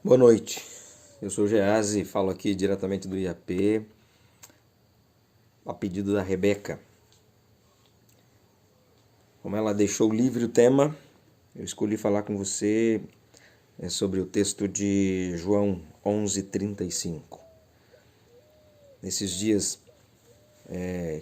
Boa noite, eu sou o Geazi, falo aqui diretamente do IAP, a pedido da Rebeca. Como ela deixou livre o tema, eu escolhi falar com você sobre o texto de João 11:35. Nesses dias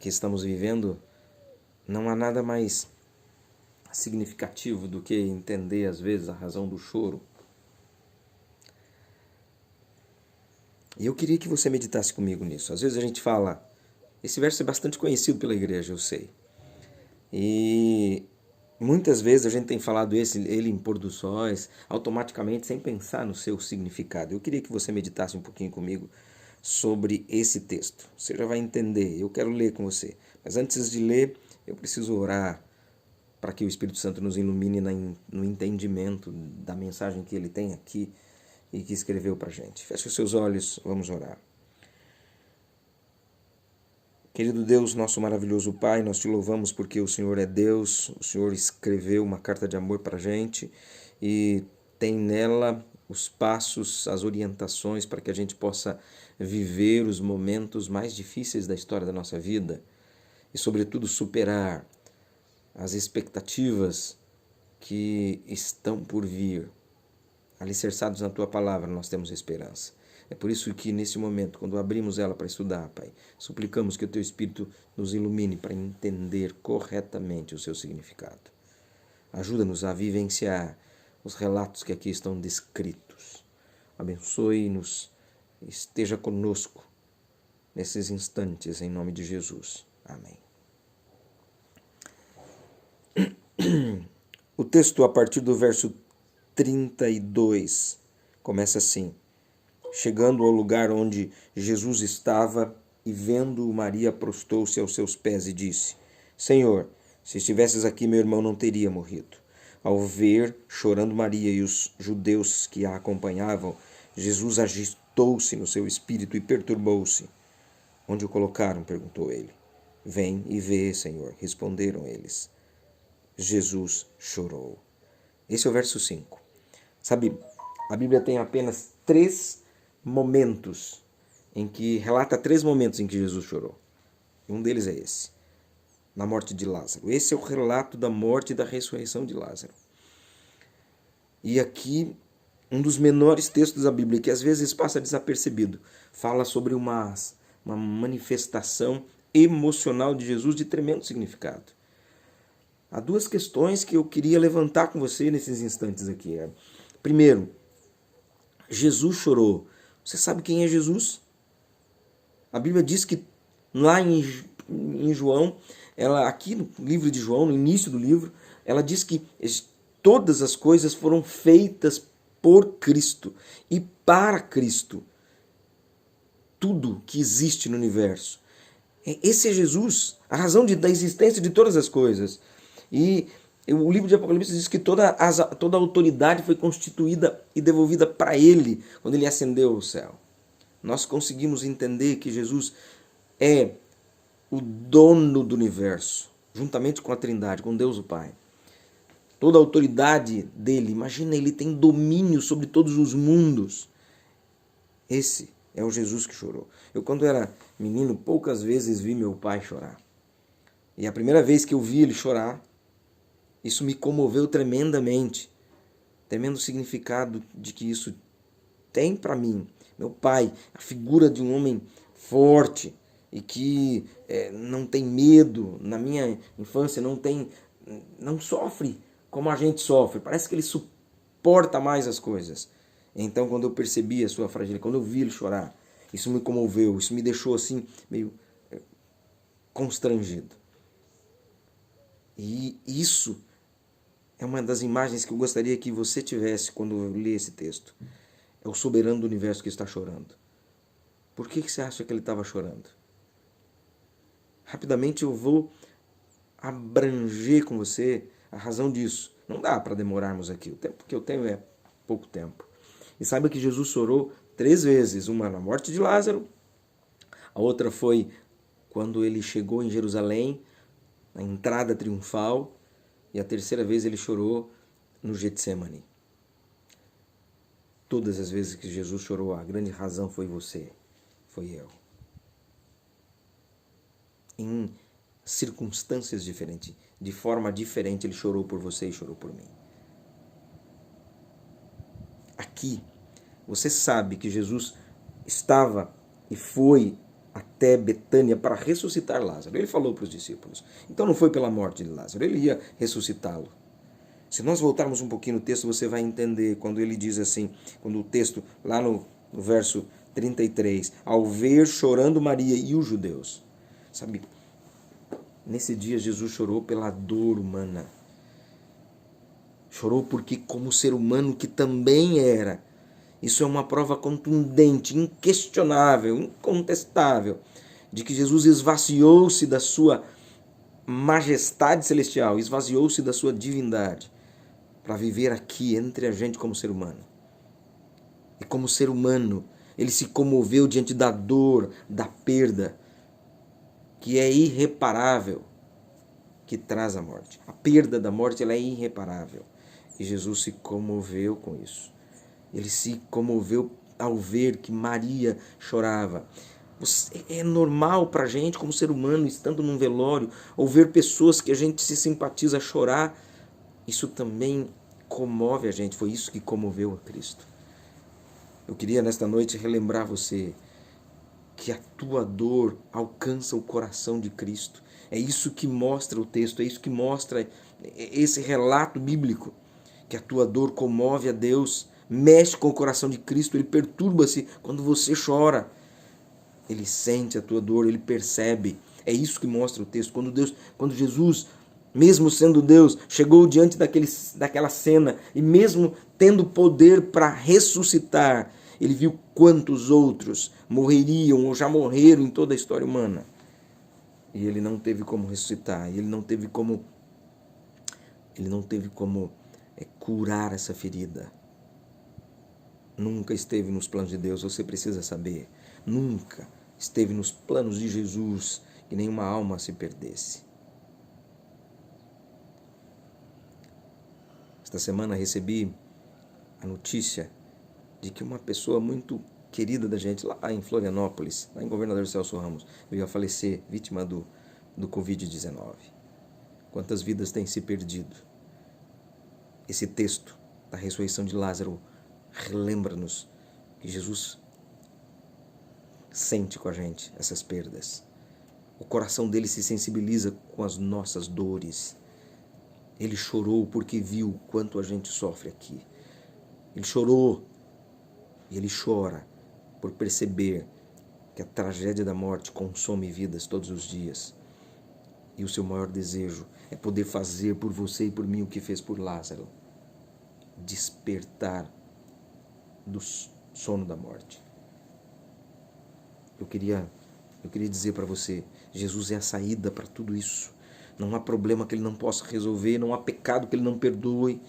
que estamos vivendo, não há nada mais significativo do que entender às vezes a razão do choro. E eu queria que você meditasse comigo nisso. Às vezes a gente fala, esse verso é bastante conhecido pela igreja, eu sei. E muitas vezes a gente tem falado ele em pôr do sóis, automaticamente, sem pensar no seu significado. Eu queria que você meditasse um pouquinho comigo sobre esse texto. Você já vai entender, eu quero ler com você. Mas antes de ler, eu preciso orar para que o Espírito Santo nos ilumine no entendimento da mensagem que ele tem aqui e que escreveu para a gente. Feche os seus olhos, vamos orar. Querido Deus, nosso maravilhoso Pai, nós te louvamos porque o Senhor é Deus, o Senhor escreveu uma carta de amor para a gente e tem nela os passos, as orientações para que a gente possa viver os momentos mais difíceis da história da nossa vida e, sobretudo, superar as expectativas que estão por vir. Alicerçados na Tua palavra, nós temos esperança. É por isso que, nesse momento, quando abrimos ela para estudar, Pai, suplicamos que o Teu Espírito nos ilumine para entender corretamente o seu significado. Ajuda-nos a vivenciar os relatos que aqui estão descritos. Abençoe-nos, esteja conosco nesses instantes, em nome de Jesus. Amém. O texto, a partir do verso 32, começa assim: Chegando ao lugar onde Jesus estava e vendo Maria, prostou-se aos seus pés e disse: Senhor, se estivesses aqui, meu irmão não teria morrido. Ao ver chorando Maria e os judeus que a acompanhavam, Jesus agitou-se no seu espírito e perturbou-se. Onde o colocaram? Perguntou ele. Vem e vê, Senhor, responderam eles. Jesus chorou. Esse é o verso 5. Sabe, a Bíblia tem apenas relata três momentos em que Jesus chorou. Um deles é esse, na morte de Lázaro. Esse é o relato da morte e da ressurreição de Lázaro. E aqui, um dos menores textos da Bíblia, que às vezes passa desapercebido, fala sobre uma manifestação emocional de Jesus de tremendo significado. Há duas questões que eu queria levantar com você nesses instantes aqui. Primeiro, Jesus chorou. Você sabe quem é Jesus? A Bíblia diz que lá em João, aqui no livro de João, no início do livro, ela diz que todas as coisas foram feitas por Cristo e para Cristo. Tudo que existe no universo. Esse é Jesus, a razão da existência de todas as coisas. E o livro de Apocalipse diz que toda a autoridade foi constituída e devolvida para ele quando ele ascendeu ao céu. Nós conseguimos entender que Jesus é o dono do universo, juntamente com a Trindade, com Deus o Pai. Toda a autoridade dele, imagina, ele tem domínio sobre todos os mundos. Esse é o Jesus que chorou. Eu, quando era menino, poucas vezes vi meu pai chorar. E a primeira vez que eu vi ele chorar, isso me comoveu tremendamente. Tremendo significado de que isso tem para mim. Meu pai, a figura de um homem forte e que não tem medo. Na minha infância não sofre como a gente sofre. Parece que ele suporta mais as coisas. Então, quando eu percebi a sua fragilidade, quando eu vi ele chorar, isso me comoveu, isso me deixou assim meio constrangido. E isso é uma das imagens que eu gostaria que você tivesse quando eu li esse texto. É o soberano do universo que está chorando. Por que você acha que ele estava chorando? Rapidamente eu vou abranger com você a razão disso. Não dá para demorarmos aqui. O tempo que eu tenho é pouco tempo. E saiba que Jesus chorou 3 vezes. Uma na morte de Lázaro. A outra foi quando ele chegou em Jerusalém, na entrada triunfal. E a terceira vez ele chorou no Getsemane. Todas as vezes que Jesus chorou, a grande razão foi você, foi eu. Em circunstâncias diferentes, de forma diferente, ele chorou por você e chorou por mim. Aqui, você sabe que Jesus estava e foi até Betânia para ressuscitar Lázaro. Ele falou para os discípulos. Então não foi pela morte de Lázaro, ele ia ressuscitá-lo. Se nós voltarmos um pouquinho no texto, você vai entender quando ele diz assim, quando o texto, lá no verso 33, ao ver chorando Maria e os judeus. Sabe, nesse dia Jesus chorou pela dor humana. Chorou porque, como ser humano que também era, isso é uma prova contundente, inquestionável, incontestável, de que Jesus esvaziou-se da sua majestade celestial, esvaziou-se da sua divindade, para viver aqui entre a gente como ser humano. E como ser humano, ele se comoveu diante da dor, da perda, que é irreparável, que traz a morte. A perda da morte, ela é irreparável. E Jesus se comoveu com isso. Ele se comoveu ao ver que Maria chorava. É normal para a gente, como ser humano, estando num velório, ou ver pessoas que a gente se simpatiza chorar. Isso também comove a gente. Foi isso que comoveu a Cristo. Eu queria nesta noite relembrar você que a tua dor alcança o coração de Cristo. É isso que mostra o texto, é isso que mostra esse relato bíblico, que a tua dor comove a Deus, mexe com o coração de Cristo, ele perturba-se quando você chora. Ele sente a tua dor, ele percebe. É isso que mostra o texto. Quando Jesus, mesmo sendo Deus, chegou diante daquela cena e mesmo tendo poder para ressuscitar, ele viu quantos outros morreriam ou já morreram em toda a história humana. E ele não teve como ressuscitar, ele não teve como curar essa ferida. Nunca esteve nos planos de Deus, você precisa saber. Nunca esteve nos planos de Jesus que nenhuma alma se perdesse. Esta semana recebi a notícia de que uma pessoa muito querida da gente, lá em Florianópolis, lá em Governador Celso Ramos, veio a falecer, vítima do Covid-19. Quantas vidas têm se perdido? Esse texto da ressurreição de Lázaro relembra-nos que Jesus sente com a gente essas perdas. O coração dele se sensibiliza com as nossas dores. Ele chorou porque viu quanto a gente sofre aqui. Ele chorou e ele chora por perceber que a tragédia da morte consome vidas todos os dias. E o seu maior desejo é poder fazer por você e por mim o que fez por Lázaro. Despertar do sono da morte. Eu queria dizer para você, Jesus é a saída para tudo isso. Não há problema que ele não possa resolver, não há pecado que ele não perdoe.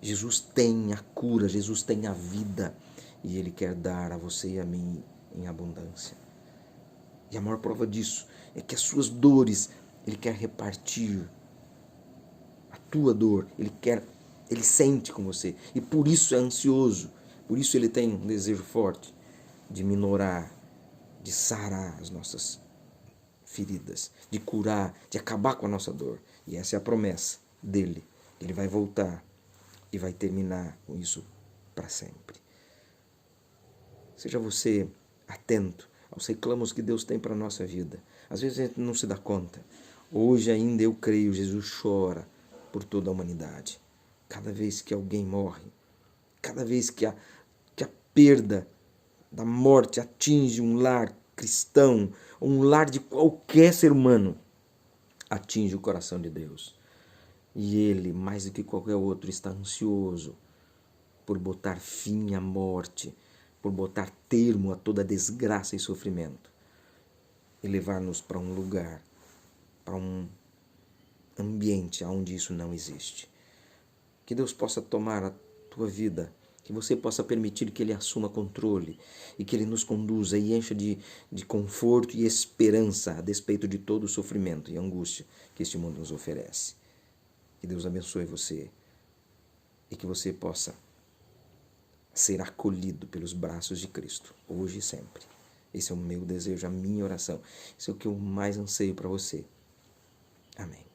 Jesus tem a cura, Jesus tem a vida e ele quer dar a você e a mim em abundância. E a maior prova disso é que as suas dores ele quer repartir. A tua dor, ele sente com você e por isso é ansioso. Por isso ele tem um desejo forte de minorar, de sarar as nossas feridas, de curar, de acabar com a nossa dor. E essa é a promessa dele. Ele vai voltar e vai terminar com isso para sempre. Seja você atento aos reclamos que Deus tem para a nossa vida. Às vezes a gente não se dá conta. Hoje ainda eu creio, Jesus chora por toda a humanidade. Cada vez que alguém morre, cada vez que a perda da morte atinge um lar cristão, um lar de qualquer ser humano, atinge o coração de Deus. E ele, mais do que qualquer outro, está ansioso por botar fim à morte, por botar termo a toda desgraça e sofrimento e levar-nos para um lugar, para um ambiente onde isso não existe. Que Deus possa tomar a tua vida, que você possa permitir que ele assuma controle e que ele nos conduza e encha de conforto e esperança a despeito de todo o sofrimento e angústia que este mundo nos oferece. Que Deus abençoe você e que você possa ser acolhido pelos braços de Cristo, hoje e sempre. Esse é o meu desejo, a minha oração. Isso é o que eu mais anseio para você. Amém.